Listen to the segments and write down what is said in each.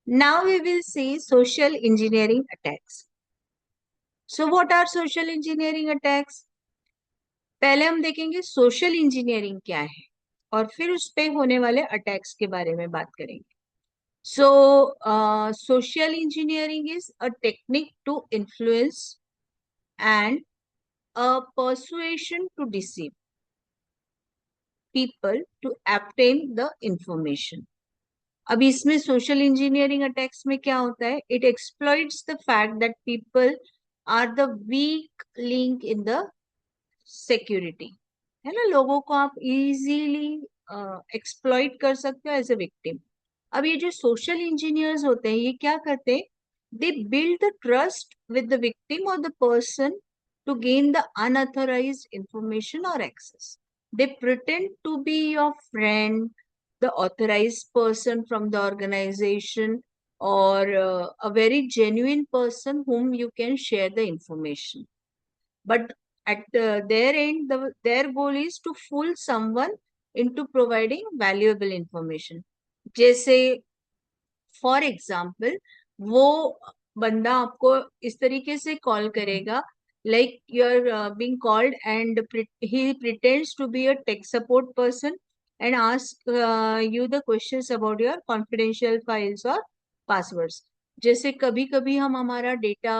Now we will see social engineering attacks. So what are social engineering attacks? पहले हम देखेंगे social engineering क्या है और फिर उस पे होने वाले अटैक्स के बारे में बात करेंगे. So, social engineering is a technique to influence and a persuasion to deceive people to obtain the information. अब इसमें सोशल इंजीनियरिंग अटैक्स में क्या होता है? It exploits the fact that people are the weak link in the security. है ना, लोगों को आप इजीली एक्सप्लॉइट कर सकते हो एज ए विक्टिम. अब ये जो सोशल इंजीनियर्स होते हैं ये क्या करते हैं? They build the trust with the victim और the person to gain the unauthorised information और access. They pretend to be your friend, the authorized person from the organization, or a very genuine person whom you can share the information. But at their end, their goal is to fool someone into providing valuable information. जैसे for example, वो बंदा आपको इस तरीके से call करेगा, like you're being called and he pretends to be a tech support person and ask you the questions about your confidential files or passwords. जैसे कभी कभी हम हमारा डेटा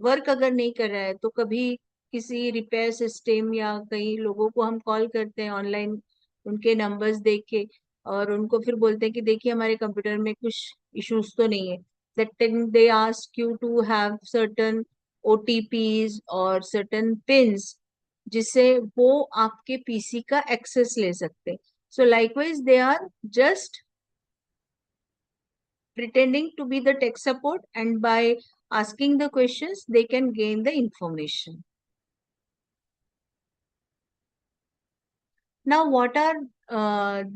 वर्क अगर नहीं कर रहा है तो कभी किसी रिपेयर सिस्टम या कई लोगों को हम कॉल करते हैं ऑनलाइन, उनके नंबर्स देख के, और उनको फिर बोलते हैं कि देखिए हमारे कंप्यूटर में कुछ इश्यूज तो नहीं है. That time they ask you to have certain OTPs और सर्टन पिन्स जिससे वो आपके पीसी का एक्सेस ले सकते हैं. So likewise they are just pretending to be the tech support, and by asking the questions they can gain the information. Now what are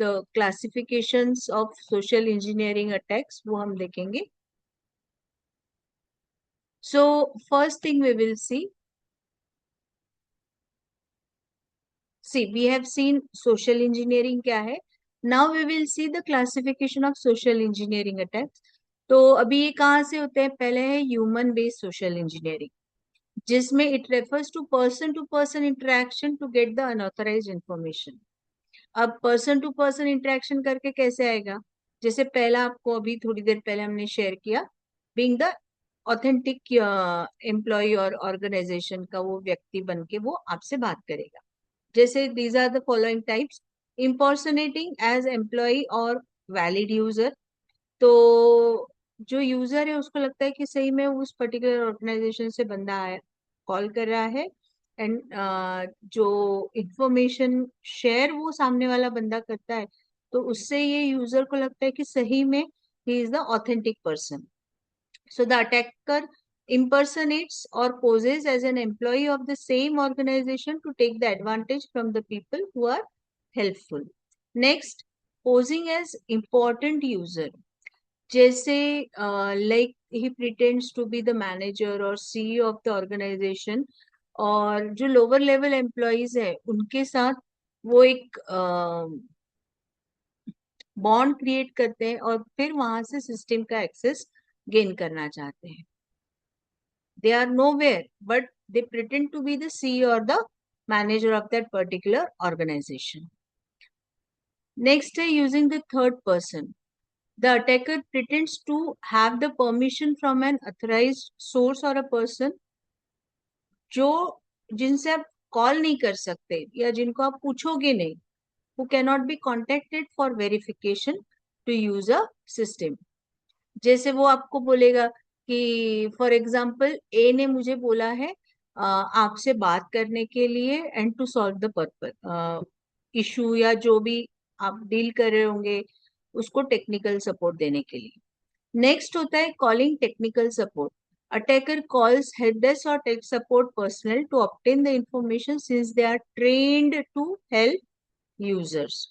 the classifications of social engineering attacks, वो हम देखेंगे. So first thing we will see we have seen social engineering क्या है. Now we will see the classification of social engineering attacks. तो अभी ये कहाँ से होते हैं? पहले है ह्यूमन बेस्ड सोशल इंजीनियरिंग, जिसमें it refers to person interaction to get the unauthorised information. अब पर्सन टू पर्सन इंटरेक्शन करके कैसे आएगा? जैसे पहला आपको अभी थोड़ी देर पहले हमने शेयर किया, बीइंग द ऑथेंटिक एम्प्लॉय और ऑर्गेनाइजेशन का वो व्यक्ति बन के वो आपसे बात करेगा. जैसे these are the following types: impersonating as employee और वैलिड यूजर. तो जो यूजर है उसको लगता है कि सही में उस पर्टिकुलर ऑर्गेनाइजेशन से बंदा आया, कॉल कर रहा है, एंड जो इंफॉर्मेशन शेयर वो सामने वाला बंदा करता है तो उससे ये यूजर को लगता है कि सही में he is the authentic person. So the attacker impersonates or poses as an employee of the same organization to take the advantage from the people who are helpful. Next, posing as important user. जैसे like he pretends to be the manager or CEO of the organization, और जो lower level employees है उनके साथ वो एक bond create करते हैं और फिर वहां से सिस्टम का एक्सेस गेन करना चाहते हैं. They are nowhere, but they pretend to be the CEO or the manager of that particular organization. Next, using the third person. The attacker pretends to have the permission from an authorized source or a person जो जिनसे आप call नहीं कर सकते या जिनको आप पूछोगे नहीं, who cannot be contacted for verification to use a system. जैसे वो आपको बोलेगा कि फॉर एग्जाम्पल ए ने मुझे बोला है आपसे बात करने के लिए and to solve the purpose issue या जो भी आप डील कर रहे होंगे उसको टेक्निकल सपोर्ट देने के लिए. नेक्स्ट होता है calling technical support. Attacker calls help desk और tech support personal to obtain the information since they are trained to help users.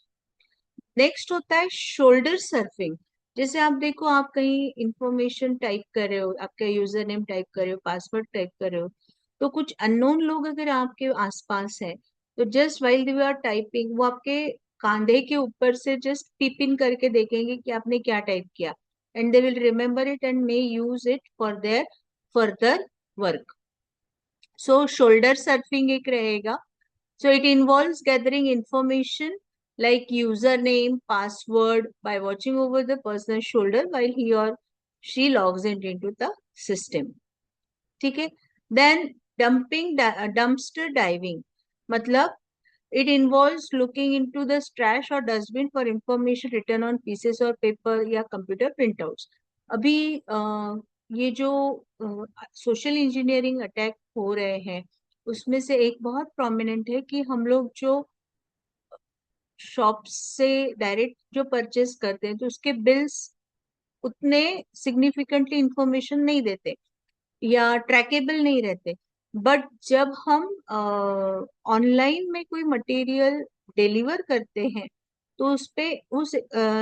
Next होता है शोल्डर सर्फिंग. जैसे आप देखो, आप कहीं इंफॉर्मेशन टाइप कर रहे हो, आपका यूजर नेम टाइप कर रहे हो, पासवर्ड टाइप कर रहे हो, तो कुछ अननोन लोग अगर आपके आसपास है तो just while they are typing वो आपके कांधे के ऊपर से जस्ट पिप इन करके देखेंगे कि आपने क्या टाइप किया, and they will remember it and may use it for their further work. So shoulder surfing एक रहेगा. So it involves gathering information like username, password by watching over the person's shoulder while he or she logs in into the system. ठीक है. Then dumpster diving, मतलब it involves looking into the trash or dustbin for information written on pieces or paper या computer printouts. अभी ये जो social engineering attack हो रहे हैं उसमें से एक बहुत प्रोमिनेंट है कि हम लोग जो शॉप से डायरेक्ट जो परचेस करते हैं तो उसके बिल्स उतने सिग्निफिकेंटली इंफॉर्मेशन नहीं देते या ट्रैकेबल नहीं रहते. बट जब हम ऑनलाइन में कोई मटेरियल डिलीवर करते हैं तो उस पे उस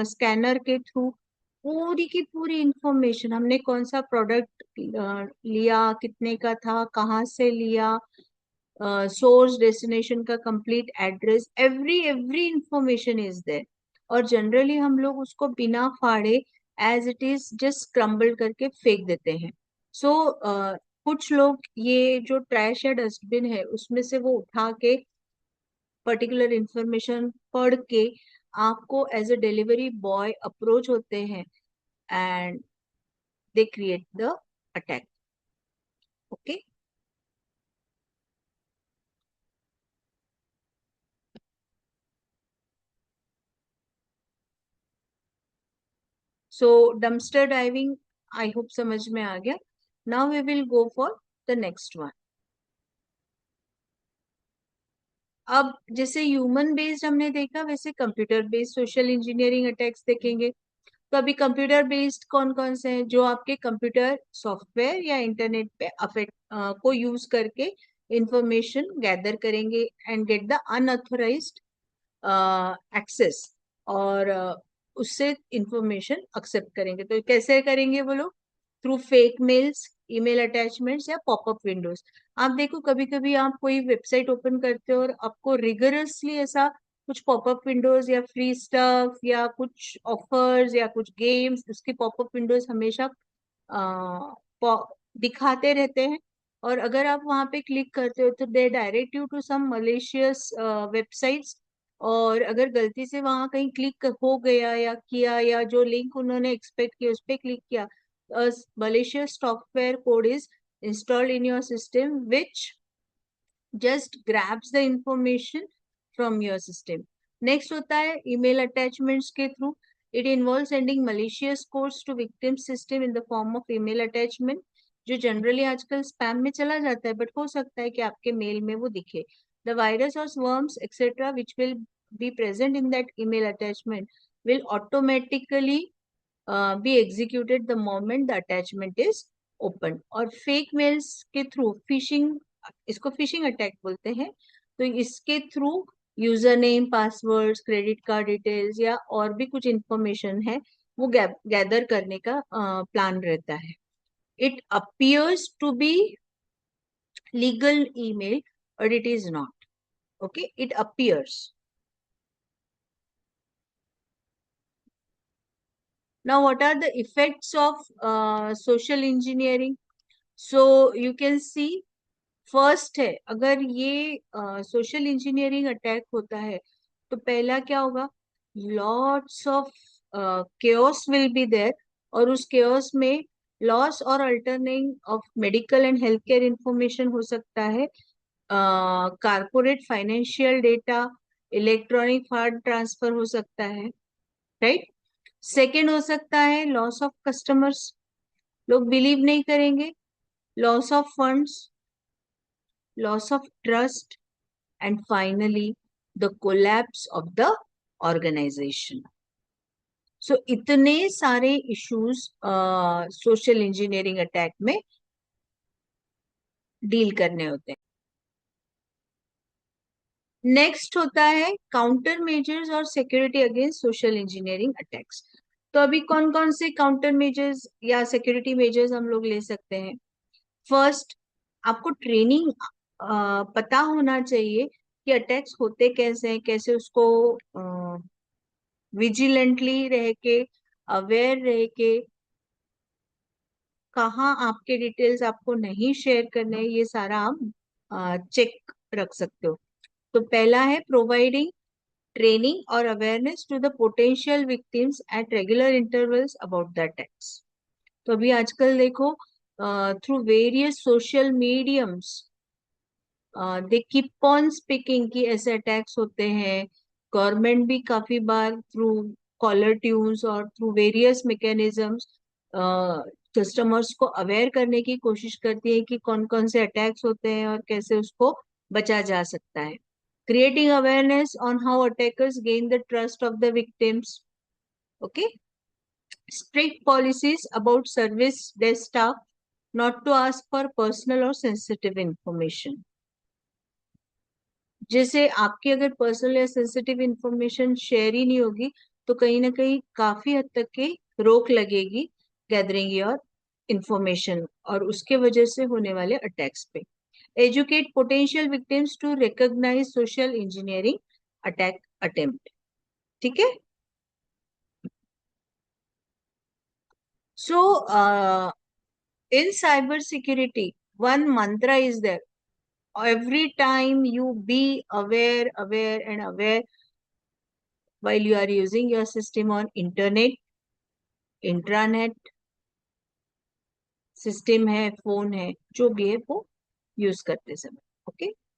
स्कैनर के थ्रू पूरी की पूरी इंफॉर्मेशन, हमने कौन सा प्रोडक्ट लिया, कितने का था, कहाँ से लिया, सोर्स डेस्टिनेशन का complete address, every information is there. और जनरली हम लोग उसको बिना फाड़े as it is just crumble करके फेंक देते हैं. सो कुछ लोग ये जो ट्रैश या डस्टबिन है उसमें से वो उठा के पर्टिकुलर इंफॉर्मेशन पढ़ के आपको as a delivery boy approach होते हैं and they create the attack. Okay. So dumpster diving I hope समझ में आ गया. Now we will go for the next one. अब जैसे ह्यूमन बेस्ड हमने देखा वैसे computer based social engineering attacks देखेंगे. तो अभी कंप्यूटर बेस्ड कौन कौन से हैं? जो आपके कंप्यूटर सॉफ्टवेयर या इंटरनेट पे अफेक्ट को यूज करके इंफॉर्मेशन गैदर करेंगे and get the unauthorised access और उससे इंफॉर्मेशन एक्सेप्ट करेंगे. तो कैसे करेंगे वो लोग? Through fake mails, email attachments या पॉपअप विंडोज. आप देखो कभी कभी आप कोई वेबसाइट ओपन करते हो और आपको रिगरसली ऐसा कुछ पॉपअप विंडोज या फ्री स्टफ या कुछ ऑफर्स या कुछ गेम्स उसकी पॉपअप विंडोज हमेशा दिखाते रहते हैं. और अगर आप वहां पे क्लिक करते हो तो they direct you to some malicious websites. और अगर गलती से वहां कहीं क्लिक हो गया या किया या जो लिंक उन्होंने एक्सपेक्ट किया उस पर क्लिक किया, a malicious software code is installed in your system which just grabs the information from your system. Next होता है email attachments के through. It involves sending malicious codes to victim system in the form of email attachment, जो generally आजकल spam में चला जाता है but हो सकता है कि आपके मेल में वो दिखे. The virus or worms etc which will be present in that email attachment will automatically be executed the moment the attachment is opened. और फेक मेल्स के थ्रू फिशिंग, इसको फिशिंग अटैक बोलते हैं. तो इसके through user name, passwords, credit card details या और भी कुछ इंफॉर्मेशन है वो गैदर करने का प्लान रहता है. It appears to be legal email और it is not. Okay, it appears. Now, what are the effects of social engineering? So you can see, first है अगर ये सोशल इंजीनियरिंग अटैक होता है तो पहला क्या होगा? Lots of chaos will be there. और उस केओस में लॉस और alternating of medical and health care information हो सकता है, corporate financial data, electronic fund transfer हो सकता है. राइट. सेकेंड हो सकता है लॉस ऑफ कस्टमर्स, लोग बिलीव नहीं करेंगे. Loss of funds, loss of trust, and finally the collapse of the organization. So इतने सारे issues सोशल इंजीनियरिंग अटैक में डील करने होते हैं. नेक्स्ट होता है काउंटर मेजर्स और security against social engineering attacks. तो अभी कौन कौन से काउंटर मेजर्स या सिक्योरिटी मेजर्स हम लोग ले सकते हैं? फर्स्ट, आपको ट्रेनिंग पता होना चाहिए कि अटैक्स होते कैसे हैं, कैसे उसको विजिलेंटली रह के, अवेयर रह के कहाँ आपके डिटेल्स आपको नहीं शेयर करने, ये सारा आप चेक रख सकते हो। तो पहला है प्रोवाइडिंग ट्रेनिंग और awareness to the potential victims at regular intervals about the attacks. तो अभी आजकल देखो through various social mediums they keep on speaking कि ऐसे अटैक्स होते हैं। गवर्नमेंट भी काफी बार थ्रू कॉलर ट्यून्स और थ्रू वेरियस मैकेनिज्म्स कस्टमर्स को अवेयर करने की कोशिश करती है कि कौन कौन से अटैक्स होते हैं और कैसे उसको बचा जा सकता है। Creating awareness on how attackers gain the trust of the victims. Okay. Strict policies about service desk staff not to ask for personal or sensitive information. जैसे आपकी अगर पर्सनल या सेंसिटिव इंफॉर्मेशन शेयर ही नहीं होगी तो कहीं ना कहीं काफी हद तक की रोक लगेगी गैदरिंग योर इंफॉर्मेशन और उसके वजह से होने वाले अटैक्स पे। Educate potential victims to recognise social engineering attack attempt. ठीक है। So in cyber security, one mantra is there. Every time you be aware and aware while you are using your system on internet, intranet, system है, phone है, जो भी है वो use करते समय। ओके।